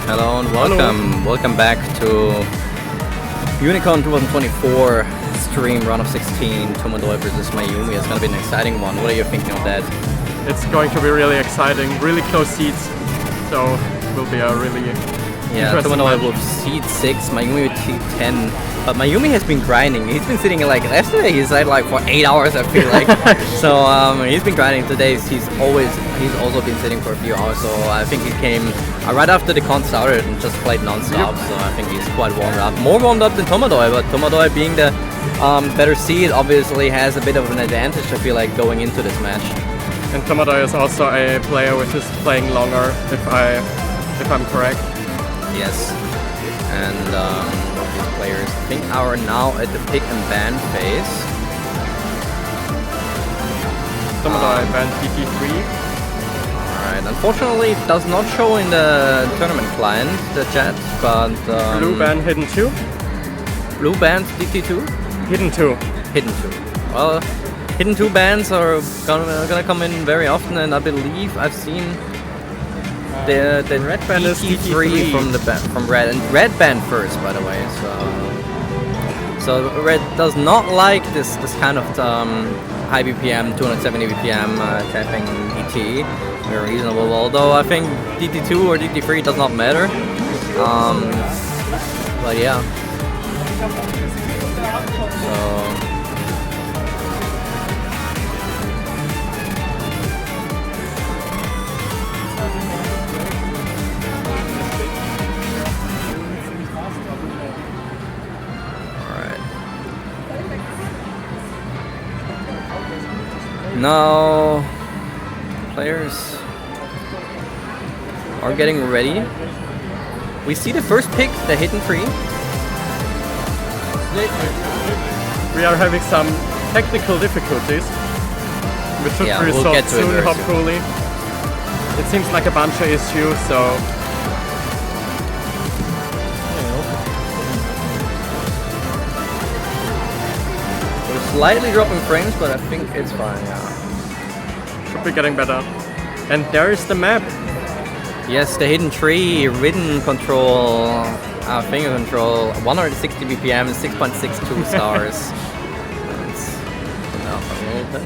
Hello and welcome. Hello. Welcome back to Yunicup 2024 stream run of 16 tomadoi versus Mayumi. It's gonna be an exciting one. What are you thinking of that? It's going to be really exciting, really close seats, so it will be a really interesting tomadoi match. with seed 6, Mayumi with seed 10. But Mayumi has been grinding. He's been sitting like yesterday. He's like for 8 hours. I feel like. So he's been grinding today. He's also been sitting for a few hours. So I think he came right after the con started and just played non-stop. Yep. So I think he's quite warmed up. More warmed up than tomadoi, but tomadoi being the better seed obviously has a bit of an advantage. I feel like going into this match. And tomadoi is also a player which is playing longer, if I'm correct. Yes. And these players I think are now at the pick and ban phase. Tomadoi banned DT3. Alright, unfortunately it does not show in the tournament client, the chat, but Blue ban Hidden 2. Blue banned DT2? Hidden 2. Hidden 2. Well, Hidden 2 bans are gonna come in very often, and I believe I've seen the red ban is DT3 from red, and red banned first, by the way. So red does not like this kind of high BPM, 270 BPM tapping DT. Very reasonable. Although I think DT2 or DT3 does not matter. But yeah. So. Now, players are getting ready. We see the first pick, the Hidden 3. We are having some technical difficulties, which should be we'll resolved get to it soon, very soon. hopefully. It seems like a bunch of issues, so We're slightly dropping frames, but I think it's fine, yeah. should be getting better. And there is the map. Yes, the Hidden 3, Ridden control, finger control, 160 BPM and 6.62 stars. Let's put that up a little bit.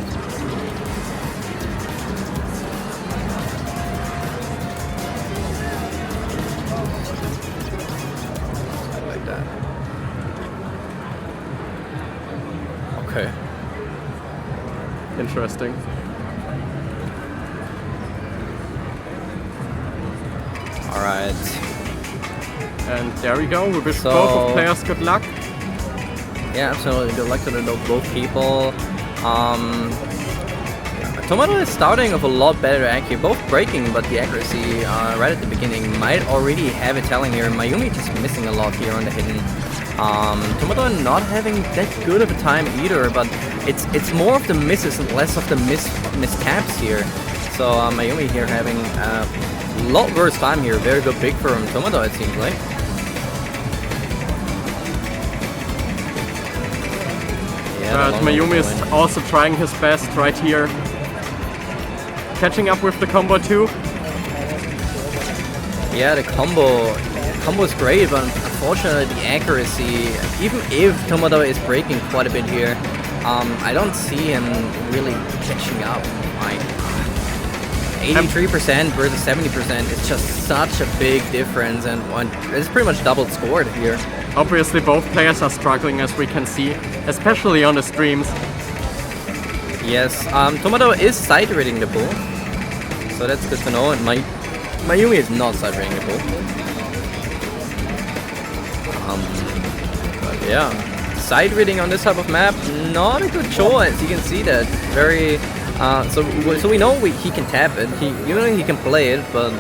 Like that. Okay. Interesting. Alright. And there we go. We wish So- both of players good luck. Yeah, absolutely. Good luck to both people. tomadoi is starting with a lot better accuracy, both breaking, but the accuracy right at the beginning might already have it telling here. Mayumi just missing a lot here on the hidden. tomadoi not having that good of a time either, but it's more of the misses and less of the miscaps here. So Mayumi here having a lot worse time here. Very good pick from tomadoi, it seems like. But Mayumi is also trying his best right here. Catching up with the combo too. Yeah, the combo is great, but unfortunately the accuracy, even if tomadoi is breaking quite a bit here, I don't see him really catching up. Like 83% versus 70% is just such a big difference, and it's pretty much doubled scored here. Obviously both players are struggling, as we can see, especially on the streams. Yes, tomadoi is side reading the bull, so that's good to know. And Mayumi is not side reading the bull. But yeah, side reading on this type of map, not a good choice. You can see that very. So we know he can tap it. He can play it, but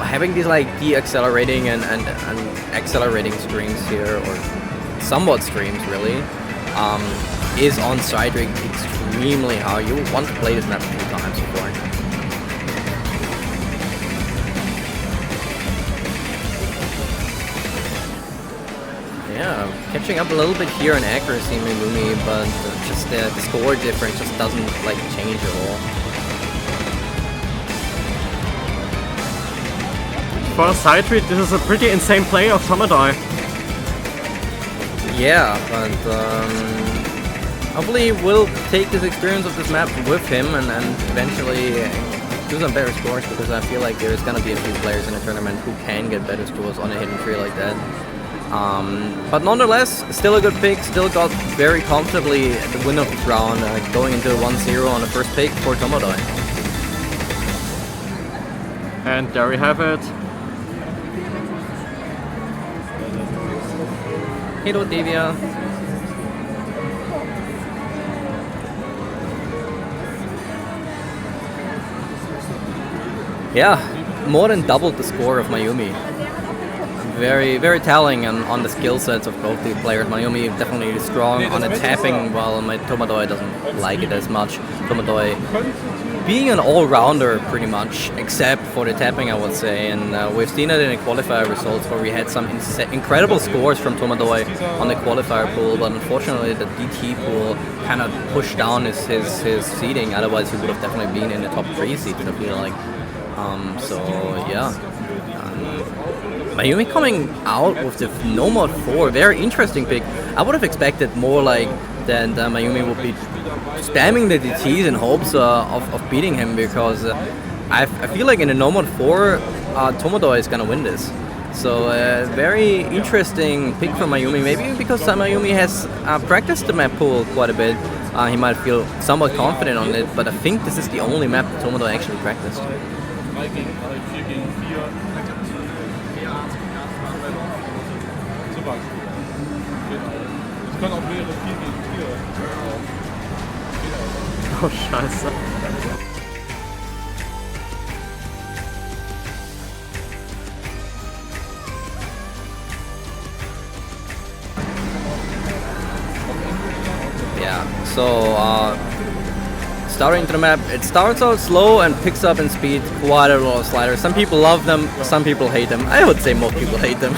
having these like de-accelerating and accelerating streams here, or somewhat streams really, is on side rig extremely hard. You want to play this map a few times before. Yeah, catching up a little bit here in accuracy, Mayumi, but just the score difference just doesn't like change at all. for a side read, this is a pretty insane play of tomadoi. Yeah, but hopefully we'll take this experience of this map with him and eventually do some better scores, because I feel like there's gonna be a few players in the tournament who can get better scores on a hidden tree like that. But nonetheless, still a good pick, still got very comfortably the win of this round, going into 1-0 on the first pick for tomadoi. And there we have it. Hito Devia. Yeah, more than doubled the score of Mayumi. Very, very telling on the skill sets of both the players. Mayumi definitely strong on the tapping, while my tomadoi doesn't like it as much. Tomadoi being an all-rounder pretty much, except for the tapping, I would say. And we've seen it in the qualifier results where we had some incredible scores from tomadoi on the qualifier pool, but unfortunately the DT pool kind of pushed down his seeding. Otherwise he would have definitely been in the top 3 seeds, I feel like. So yeah. Mayumi coming out with the Nomad 4, very interesting pick. I would have expected more like that Mayumi would be spamming the DTs in hopes of beating him, because I feel like in the Nomad 4, tomadoi is gonna win this. So very interesting pick from Mayumi, maybe because Mayumi has practiced the map pool quite a bit. He might feel somewhat confident on it, but I think this is the only map that tomadoi actually practiced. Oh, scheiße. Yeah, so starting into the map, it starts out slow and picks up in speed quite a lot of sliders. Some people love them, some people hate them. I would say most people hate them.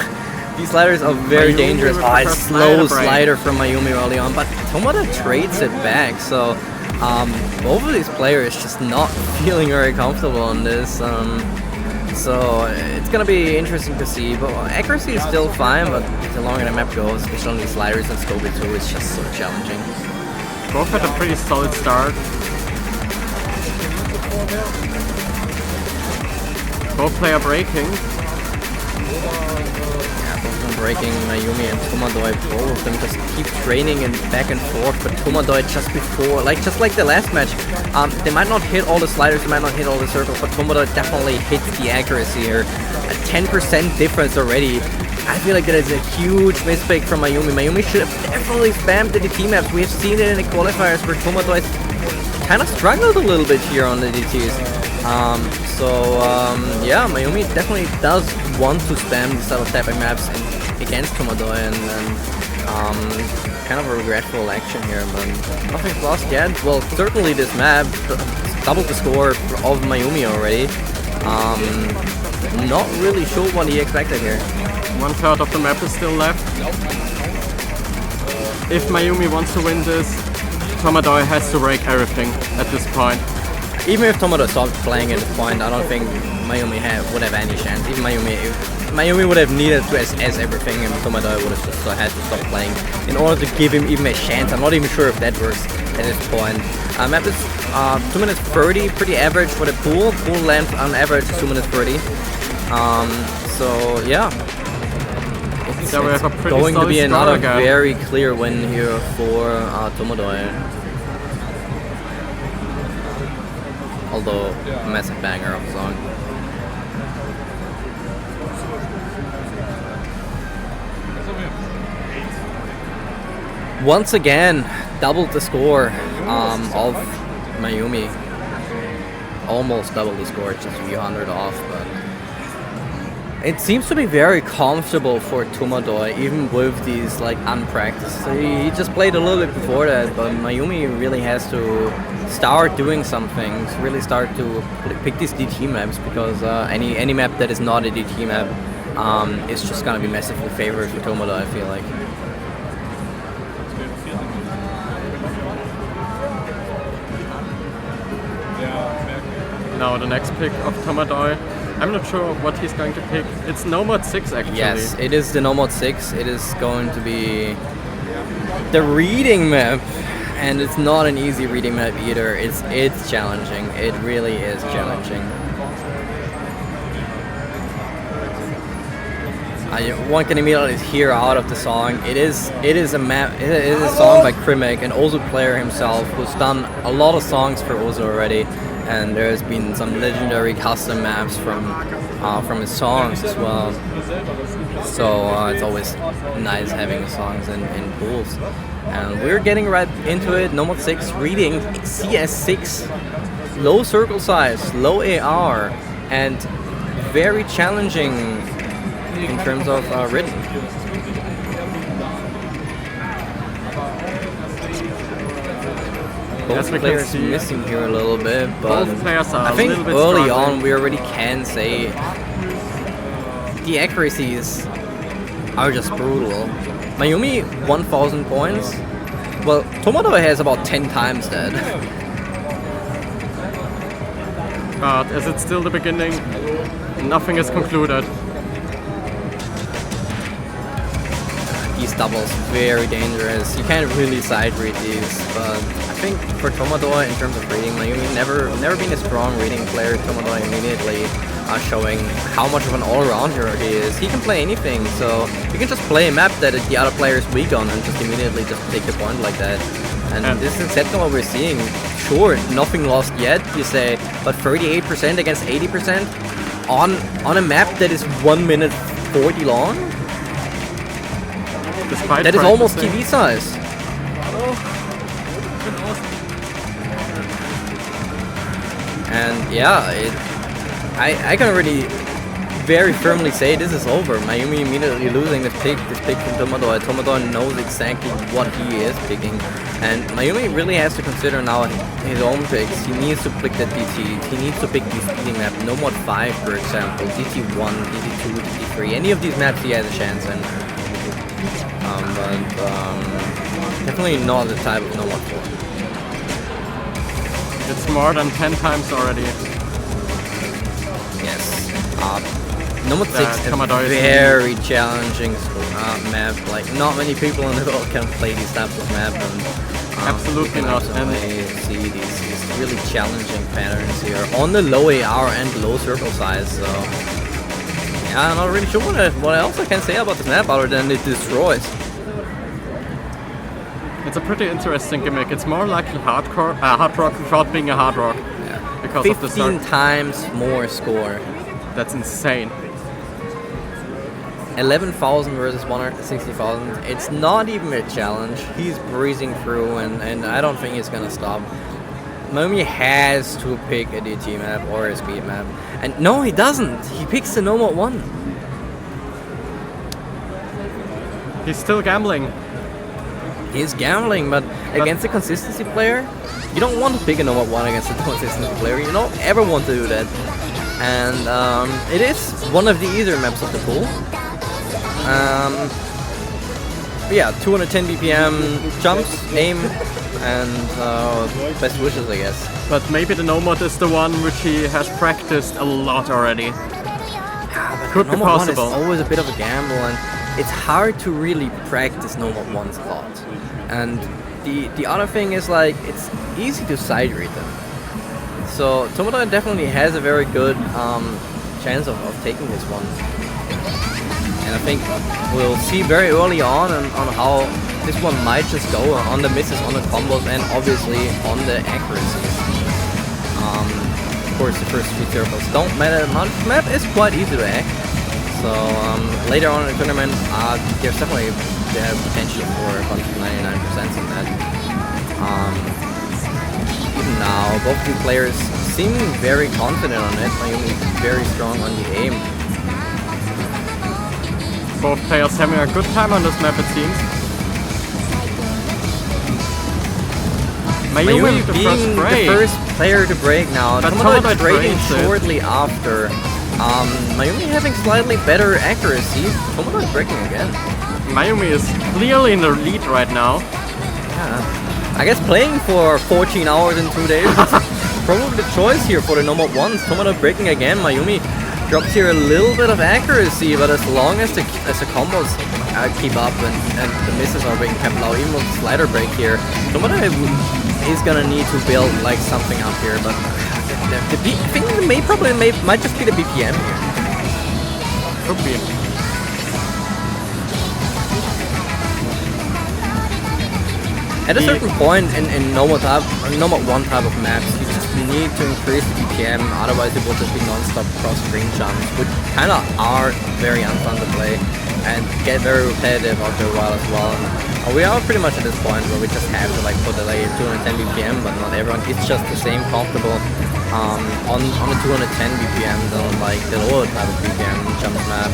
These sliders are very dangerous. A slow slider from Mayumi early on, but tomadoi trades it back, so both of these players just not feeling very comfortable on this. So it's gonna be interesting to see, but accuracy is still fine, but the longer the map goes, especially on these sliders and Scobie 2, it's just so challenging. Both had a pretty solid start. Both player breaking. Breaking Mayumi and tomadoi, both of them just keep training and back and forth, but tomadoi just before, just like the last match, they might not hit all the sliders, they might not hit all the circles, but tomadoi definitely hits the accuracy here. A 10% difference already. I feel like that is a huge mistake from Mayumi. Mayumi should have definitely spammed the DT maps. We have seen it in the qualifiers where tomadoi kind of struggled a little bit here on the DTs. Yeah, Mayumi definitely does want to spam these type of tapping maps against tomadoi, and kind of a regretful action here, but nothing's lost yet. Well, certainly this map doubled the score of Mayumi already. Not really sure what he expected here. 1/3 of the map is still left. If Mayumi wants to win this, tomadoi has to break everything at this point. Even if tomadoi stopped playing at this point, I don't think Mayumi would have any chance. Even Mayumi would have needed to SS everything, and tomadoi would have just had to stop playing in order to give him even a chance. I'm not even sure if that works at this point. Map is 2 minutes 30, pretty average for the pool. Pool length on average is 2 minutes 30. So yeah, it's going to be another very clear win here for tomadoi. Although a massive banger of a song. Once again, doubled the score of Mayumi. Almost doubled the score, just a few hundred off, but it seems to be very comfortable for tomadoi, even with these unpracticed. He just played a little bit before that, but Mayumi really has to start doing some things, really start to pick these DT maps, because any map that is not a DT map is just gonna be massively favored for tomadoi, I feel like. Now the next pick of tomadoi. I'm not sure what he's going to pick. It's No Mod 6 actually. Yes, it is the No Mod 6. It is going to be the reading map. And it's not an easy reading map either. It's challenging. It really is challenging. One can immediately hear out of the song. It is a map. It is a song by Krimek, an Ozu player himself, who's done a lot of songs for Ozu already. And there's been some legendary custom maps from his songs as well. So it's always nice having songs in pools. And we're getting right into it. No Mod 6 reading CS6, low circle size, low AR, and very challenging in terms of written. Both players missing here a little bit, but I think early on we already can say the accuracies are just brutal. Mayumi 1000 points. Well, tomadoi has about 10 times that. But as it's still the beginning, nothing is concluded. These doubles very dangerous. You can't really side read these, but I think for tomadoi in terms of reading, Mayumi never been a strong reading player. Tomadoi immediately showing how much of an all-rounder he is. He can play anything, so you can just play a map that the other player is weak on and just immediately just take the point like that. And this is exactly what we're seeing. Sure, nothing lost yet, you say, but 38% against 80% on a map that is 1 minute 40 long? Despite that is almost TV size. And yeah, I can already very firmly say this is over. Mayumi immediately losing this pick from tomadoi. Tomadoi knows exactly what he is picking. And Mayumi really has to consider now his own picks. He needs to pick the DT. He needs to pick the speeding map. No Mod 5, for example. DT1, DT2, DT3. Any of these maps he has a chance in. But definitely not the type of No Mod 4. It's more than 10 times already. Yes. No Mod 6 is a very challenging map. Like, not many people in the world can play these types of map. And, absolutely not. And see these really challenging patterns here on the low AR and low circle size. So yeah, I'm not really sure what else I can say about this map other than it destroys. It's a pretty interesting gimmick. It's more like hard rock without being a hard rock. Yeah. Because 15 of the times more score. That's insane. 11,000 versus 160,000. It's not even a challenge. He's breezing through, and I don't think he's gonna stop. Mayumi has to pick a DT map or a speed map. And no, he doesn't. He picks the No Mod 1. He's still gambling. He's gambling, but against a consistency player, you don't want to pick a No Mod 1 against a consistency player. You don't ever want to do that. And it is one of the easier maps of the pool. Yeah, 210 BPM jumps, aim, and best wishes, I guess. But maybe the No Mod is the one which he has practiced a lot already. Yeah, but could be possible. It's always a bit of a gamble, and it's hard to really practice No Mod 1s a lot. And the other thing is, like, it's easy to side read them. So tomadoi definitely has a very good chance of taking this one. And I think we'll see very early on how this one might just go on the misses, on the combos, and obviously on the accuracies. Of course, the first 3 circles don't matter much. The map is quite easy to hack. So later on in the tournament, there's definitely the potential for a bunch of 99% in that. Even now, both two players seem very confident on it. Mayumi very strong on the aim. Both players having a good time on this map, it seems. Mayumi being the first player to break now. Tomadoi breaking shortly after. Mayumi having slightly better accuracy. Tomadoi breaking again. Mayumi is clearly in the lead right now. Yeah. I guess playing for 14 hours in 2 days. probably the choice here for the normal ones. Tomadoi breaking again. Mayumi drops here a little bit of accuracy, but as long as the combos keep up and the misses are being kept low, even with the slider break here, Tomadoi is gonna need to build like something up here. But I think it might just be the BPM here. Could be. At a certain point in normal 1 type of maps, you just need to increase the BPM, otherwise it will just be non-stop cross-screen jumps, which kind of are very unfun to play and get very repetitive after a while as well. And we are pretty much at this point where we just have to like put a layer 210 BPM, but not everyone is just the same comfortable on the 210 BPM than like the lower type of BPM jumps map.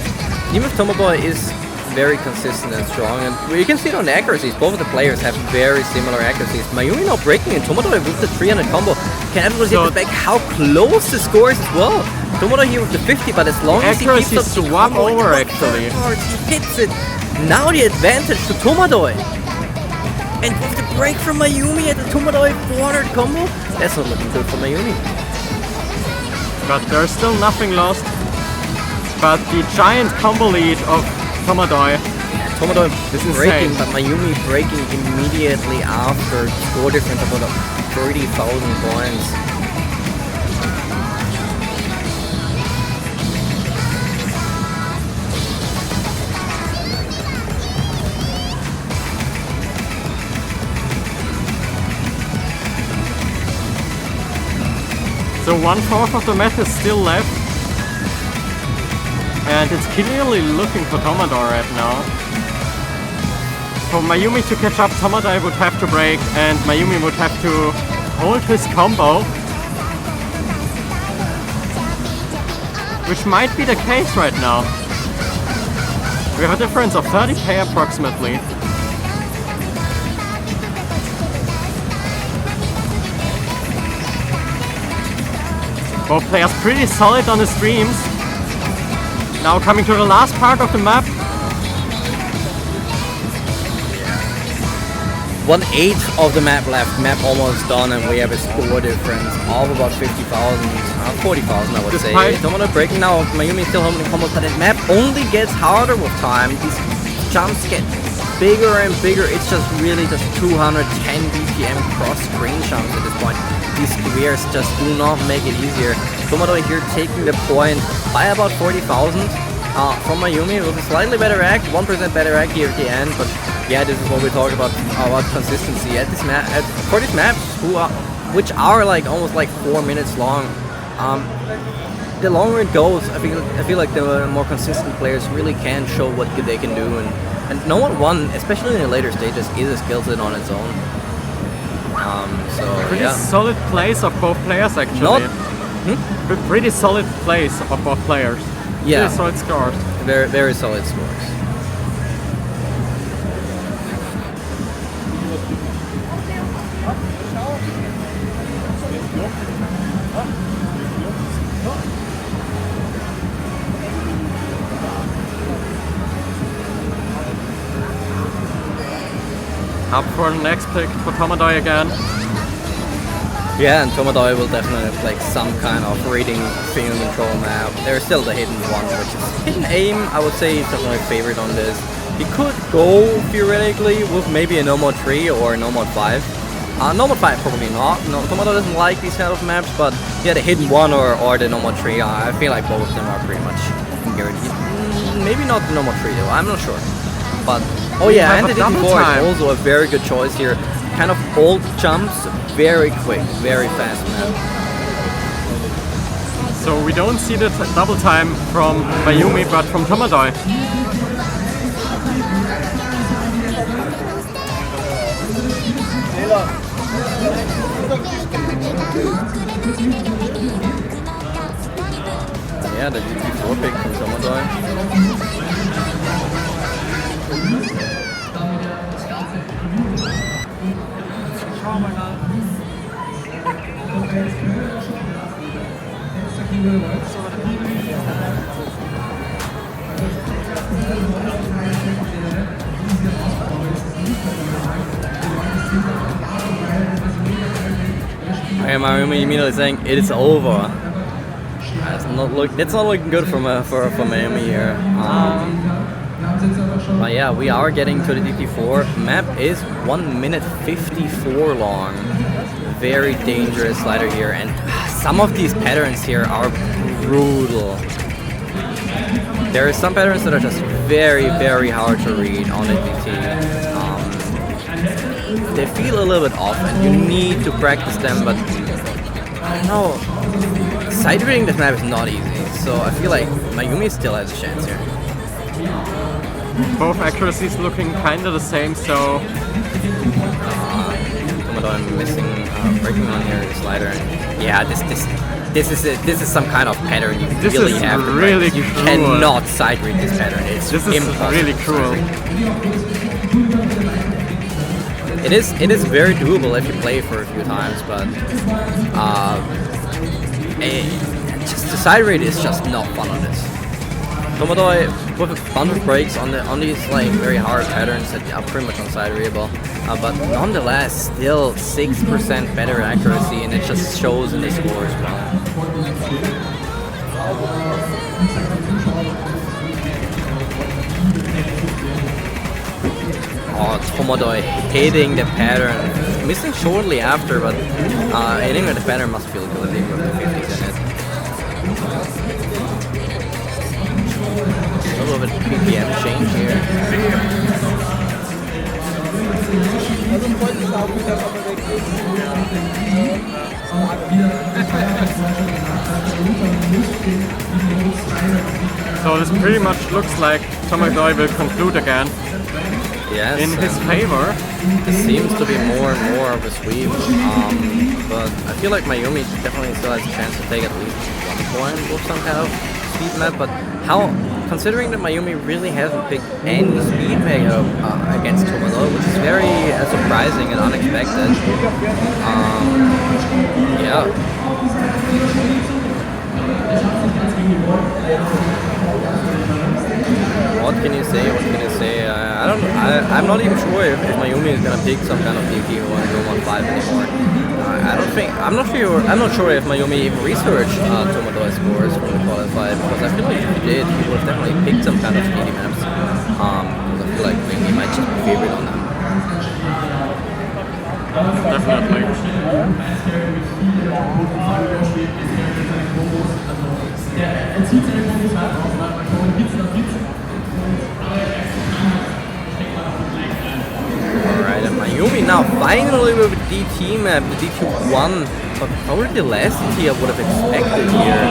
Even if Tomadoi is very consistent and strong, and you can see it on the accuracies. Both of the players have very similar accuracies. Mayumi now breaking, and Tomadoi with the 300 combo can everyone see back how close the score is as well. Tomadoi here with the 50, but as long as he keeps up the swap combo over actually, he hits it. Now the advantage to Tomadoi, and with the break from Mayumi at the Tomadoi 400 combo, that's not looking good for Mayumi. But there's still nothing lost. But the giant combo lead of Tomadoi. Tomadoi is breaking, but Mayumi breaking immediately after. Score difference of about 30,000 points. So 1/4 of the map is still left. And it's clearly looking for Tomadoi right now. For Mayumi to catch up, Tomadoi would have to break, and Mayumi would have to hold his combo. Which might be the case right now. We have a difference of 30k approximately. Both players pretty solid on the streams. Now coming to the last part of the map. 1/8 of the map left, map almost done, and we have a score difference of about 50,000, 40,000 I would say. Tomadoi breaking now, Mayumi still holding combos, but the map only gets harder with time. These jumps get bigger and bigger. It's just really just 210 BPM cross-screen jumps at this point. These squares just do not make it easier. Tomadoi here taking the point by about 40,000 from Mayumi with a slightly better act, 1% better act here at the end, but yeah, this is what we talk about consistency at this map. For these maps, which are like almost like 4 minutes long, the longer it goes, I feel like the more consistent players really can show what they can do, and no one, especially in the later stages, is a skill set on its own. So pretty solid plays of both players actually. Pretty solid plays of both players. Yeah, pretty solid scores. Very, very solid scores. Up for the next pick for Tomadoi again. Yeah, and Tomadoi will definitely have like some kind of reading finger control map. There's still the hidden one, which is hidden aim. I would say is definitely my favorite on this. He could go theoretically with maybe a no more 3 or a no more 5. No more 5 probably not. No, Tomadoi doesn't like these kind of maps, but yeah, the hidden one or the no more 3. I feel like both of them are pretty much guaranteed. Maybe not the no more 3 though. I'm not sure, but. Oh yeah, and the hidden 4 is also a very good choice here. Kind of old jumps, very quick, very fast map. So we don't see the double time from Mayumi, but from Tomadoi. Yeah, the GT4 pick from Tomadoi. Mayumi immediately saying it is over. It's not looking good for Mayumi here. But yeah, we are getting to the DT4. Map is 1 minute 54 long. Very dangerous slider here, and some of these patterns here are brutal. There are some patterns that are just very, very hard to read on the DT. They feel a little bit off, and you need to practice them, but I don't know. Side reading this map is not easy, so I feel like Mayumi still has a chance here. Both accuracies looking kind of the same, so... tomadoi missing, breaking on here, the slider. Yeah, this is some kind of pattern you really have to really practice. You cruel. cannot side read this pattern. It's impossible. Really cruel. It is very doable if you play for a few times, but just the side read is just not fun on this. tomadoi with a bunch of breaks on these like very hard patterns that are pretty much unsidereadable, but nonetheless still 6% better accuracy, and it just shows in the score as well. Oh, tomadoi hitting the pattern, missing shortly after, but hitting with the pattern must feel good with the 50s in it. A little bit BPM change here. So this pretty much looks like tomadoi will conclude again. Yes, in his favor. It seems to be more and more of a sweep, but I feel like Mayumi definitely still has a chance to take at least 1 point with some kind of speed map, but considering that Mayumi really hasn't picked any speed map against tomadoi, which is very surprising and unexpected. Yeah. What can you say? I'm not even sure if Mayumi is gonna pick some kind of DT or 015 anymore. I'm not sure if Mayumi even researched tomadoi scores from the qualified, because I feel like if he did, he would have definitely picked some kind of speedy maps. Because I feel like Mayumi might just be favorite on them. Definitely. Alright, and Mayumi now finally with a DT map, the DT1, but probably the last DT I would have expected here.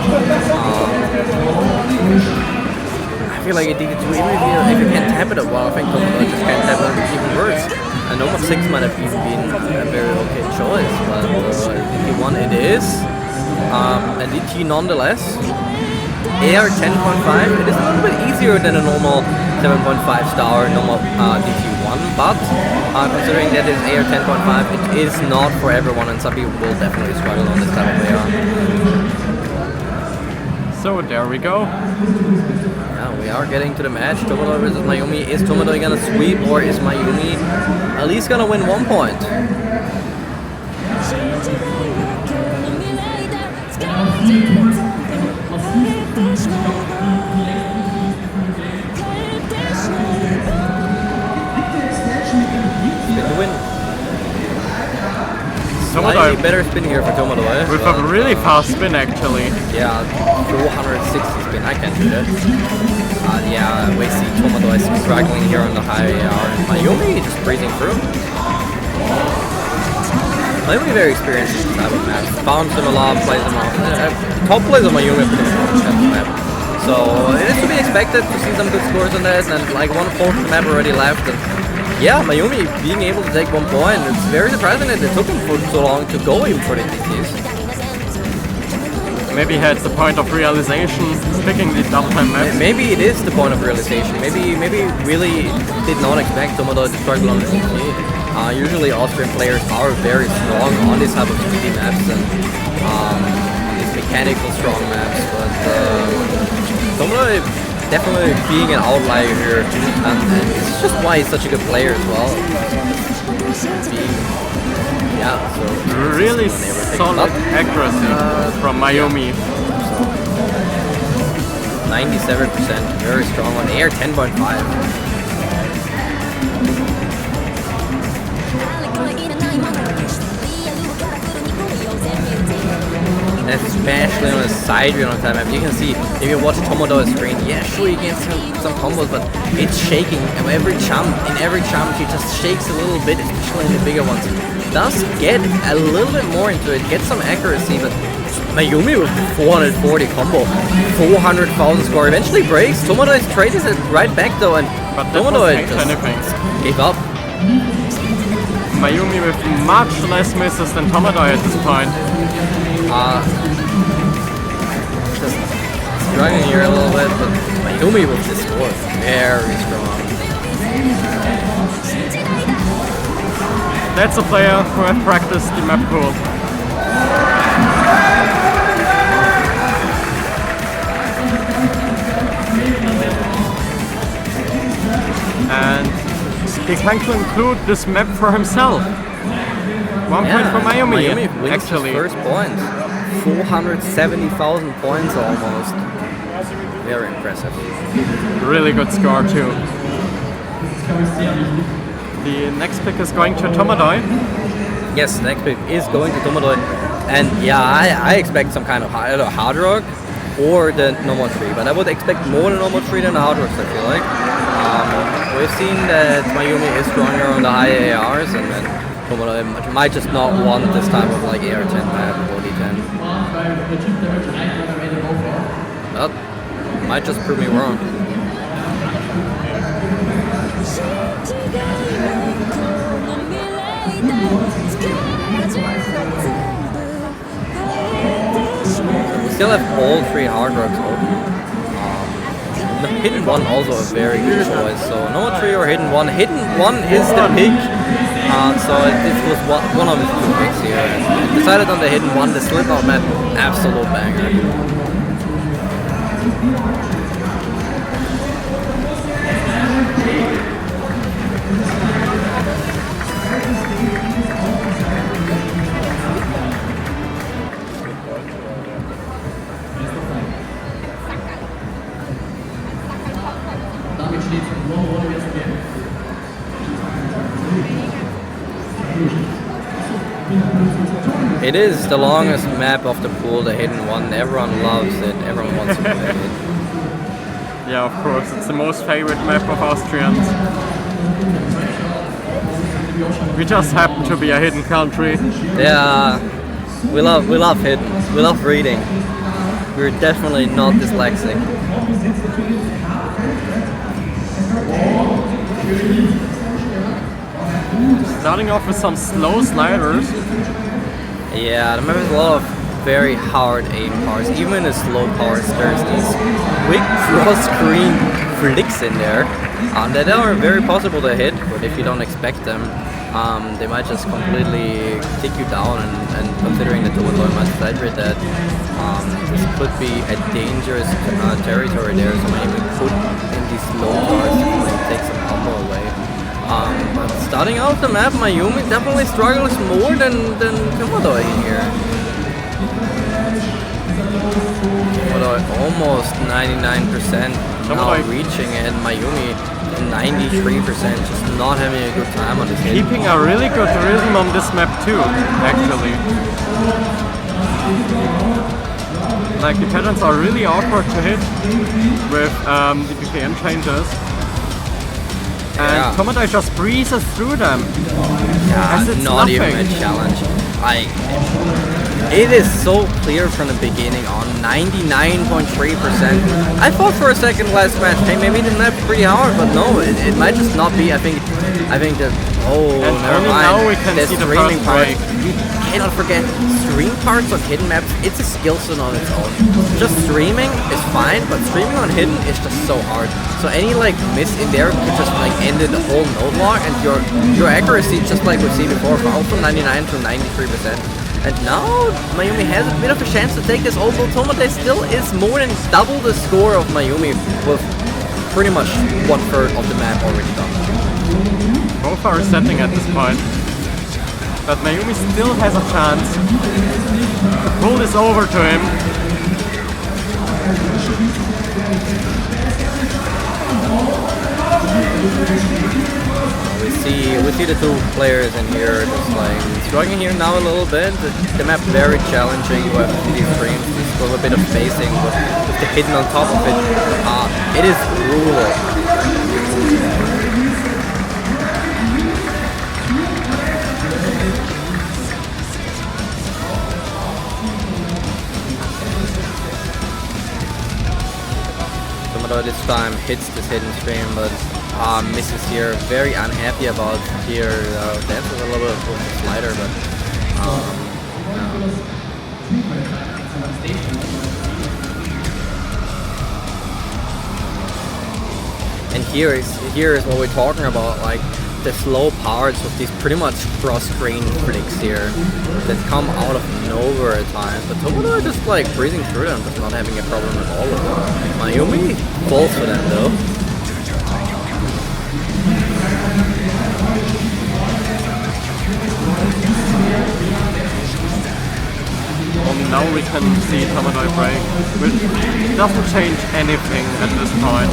I feel like a DT2, even if you can't tap it at well, I think tomadoi just can't tap it, it's even worse. And Noma 6 might have even been a very okay choice, but DT1 it is. A DT nonetheless. AR 10.5, it is a little bit easier than a normal 7.5 star normal DT1, but considering that it's AR 10.5, it is not for everyone, and some people will definitely struggle on this type of AR. So there we go. Yeah, we are getting to the match. tomadoi versus Mayumi. Is tomadoi gonna sweep, or is Mayumi at least gonna win 1 point? Spin to win. Slightly better spin here for tomadoi. With a really fast spin actually. Yeah, 460 spin, I can't do that. Yeah, we see tomadoi struggling here on the high AR. Mayumi just breezing through. Mayumi very experienced in this type of map. Bounce him a lot, plays him off. Top plays of Mayumi pretty much on this type of map. So it is to be expected to see some good scores on that, and like 1/4 of the map already left. And yeah, Mayumi being able to take 1 point, it's very surprising that it took him for so long to go even for the DTs. Maybe he had the point of realization picking the double time maps. Maybe it is the point of realization. Maybe really did not expect tomadoi to struggle on the DT. Usually Austrian players are very strong on this type of speedy maps and these mechanical strong maps, but tomadoi definitely being an outlier here, and it's just why he's such a good player as well. Yeah, so Really on everything. solid accuracy from Mayumi. 97%, very strong on air, 10.5. Especially on a side reel on time map. You can see, if you watch tomadoi's screen, yeah, sure you get some combos, but it's shaking. And every jump, she just shakes a little bit, especially in the bigger ones. Does get a little bit more into it, get some accuracy, but Mayumi with the 440 combo, 400,000 score, eventually breaks. Tomadoi traded it right back though, and Tomadoi just gave up. Mayumi with much less misses than Tomadoi at this point. Just struggling here a little bit, but Mayumi with this score, very strong. That's a player who has practiced the map pool. And he can conclude this map for himself. 1 point for Mayumi wins actually. His first point. 470,000 points almost. Very impressive. Really good score too. The next pick is going to tomadoi. Yes, the next pick is going to tomadoi. And yeah, I expect some kind of either hard rock or the normal tree. But I would expect more the normal tree than the hard rocks, I feel like. We've seen that Mayumi is stronger on the high ARs, and then tomadoi might just not want this type of like AR10 map or D10. Well, might just prove me wrong. We still have all 3 hard rocks open. The hidden one also a very good choice. So normal tree or hidden one. Hidden one is the pick. So it was one of his 2 picks here. And decided on the hidden one. The slip out map, absolute banger. It is the longest map of the pool, the hidden one. Everyone loves it. Everyone wants to play it. Yeah, of course. It's the most favorite map of Austrians. We just happen to be a hidden country. Yeah, we love hidden. We love reading. We're definitely not dyslexic. Starting off with some slow sliders. Yeah, the map has a lot of very hard aim parts. Even in the slow parts, there's these quick cross-screen flicks in there that are very possible to hit, but if you don't expect them, they might just completely take you down. And considering that tomadoi might exaggerate that, this could be a dangerous territory there. So maybe put in these slow parts and take some combo away. But starting out the map, Mayumi definitely struggles more than tomadoi here. Tomadoi almost 99% now reaching it. Mayumi 93%, just not having a good time on this hit. Keeping a really good rhythm on this map too, actually. Like the patterns are really awkward to hit with the BPM changes. And tomadoi just breezes through them. Yeah, not even a challenge. It is so clear from the beginning on, 99.3%. I thought for a second last match, hey, maybe the map's pretty hard, but no, it might just not be. I think that, never mind. Now we can see the streaming first part. break. You cannot forget, stream parts on hidden maps, it's a skill set on its own. Just streaming is fine, but streaming on hidden is just so hard. So any like miss in there could just like end the whole node log, and your accuracy, just like we've seen before, falls from 99 to 93%. And now Mayumi has a bit of a chance to take this, although tomadoi still is more than double the score of Mayumi with pretty much 1/3 of the map already done. Both are resetting at this point. but Mayumi still has a chance to pull this over to him. We see the two players in here just like struggling here now a little bit. The map very challenging with these frames, just with a bit of spacing, with the hidden on top of it. It is brutal. Tomadoi this time hits this hidden stream, but misses here. Very unhappy about here. Dances a little bit with the slider, but and here is what we're talking about, like the slow parts of these pretty much cross-screen flicks here that come out of nowhere at times. But Tomadoi just like breezing through them, just not having a problem at all with them. Mayumi falls for them though. Now we can see tomadoi break, which doesn't change anything at this point.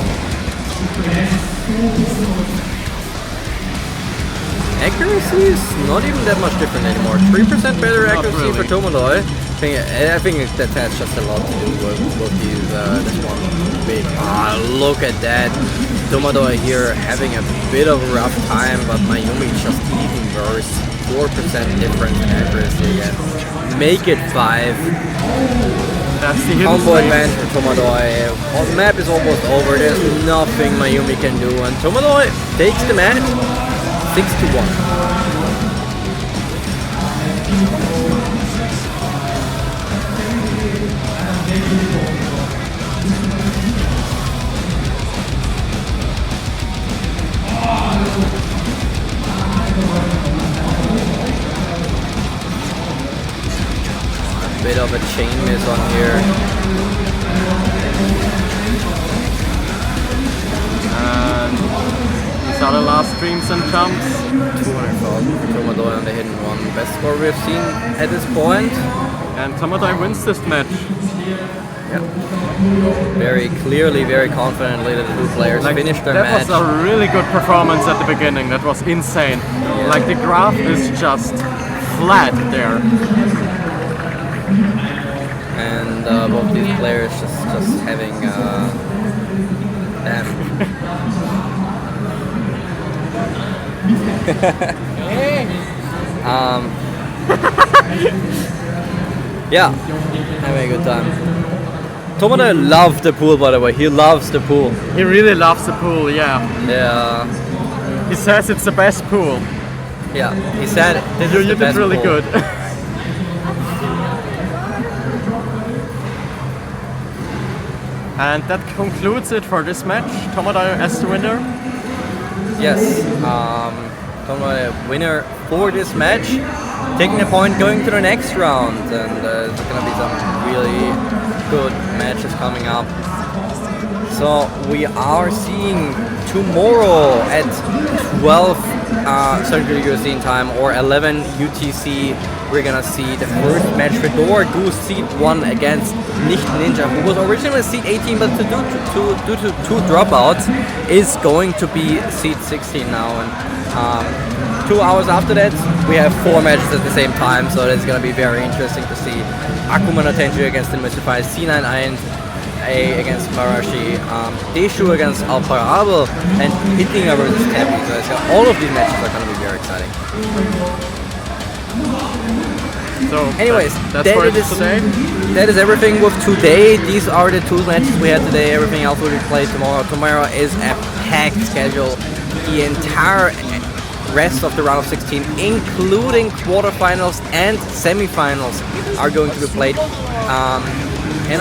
Accuracy is not even that much different anymore. 3% better accuracy really. for tomadoi. I think that has just a lot to do with these, this one big. Look at that. Tomadoi here having a bit of a rough time, but Mayumi just even worse. 4% difference in accuracy again. Make it 5. That's the hidden Combo stream. advantage for Tomadoi. The map is almost over. There's nothing Mayumi can do, and Tomadoi takes the match 6-1. Bit of a chain miss on here. And these are the last streams and jumps. 200,000 for Tomadoi on the hidden one. Best score we've seen at this point. And tomadoi wins this match. Yep. Very clearly, very confidently that the two players finished their match. That was a really good performance at the beginning. That was insane. Yeah. Like the graph is just flat there. And both these players just having yeah, having a good time. Tomadoi loves the pool, by the way. He loves the pool. He really loves the pool, yeah. Yeah. He says it's the best pool. Yeah. He said this You is the did best really pool. good. And that concludes it for this match. Tomadoi as the winner. Yes, Tomadoi winner for this match, taking a point going to the next round, and there's gonna be some really good matches coming up. So we are seeing tomorrow at 12 Central European time or 11 UTC. We're gonna see the first match for Door Goose Seed 1 against Nicht Ninja, who was originally Seed 18, but due to 2 dropouts, is going to be Seed 16 now. And 2 hours after that, we have 4 matches at the same time, so it's gonna be very interesting to see Akuma no Tenju against the Mystified, C9 A against Marashi, Deshu against Alparable, and Hittinger versus Tempi. So all of these matches are going to be very exciting. So anyways, that's for today. That is everything with today. These are the 2 matches we had today. Everything else will be played tomorrow. Tomorrow is a packed schedule. The entire rest of the round of 16, including quarterfinals and semifinals, are going to be played. And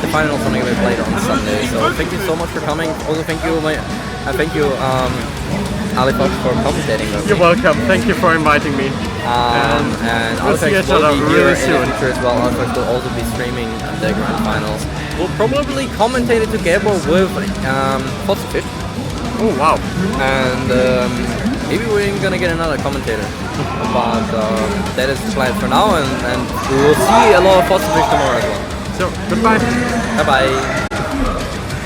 the finals are going to be played on Sunday. So thank you so much for coming. Also thank you, Ali Fox, for commentating with me. You're welcome. Thank you for inviting me. And we'll see each will other be really here in the future as well. Alex will also be streaming the grand finals. We'll probably commentate it together with Fox. Oh wow! And maybe we're even gonna get another commentator. But that is the plan for now, and we will see a lot of Fossil Fish tomorrow as well. So, goodbye. Bye bye.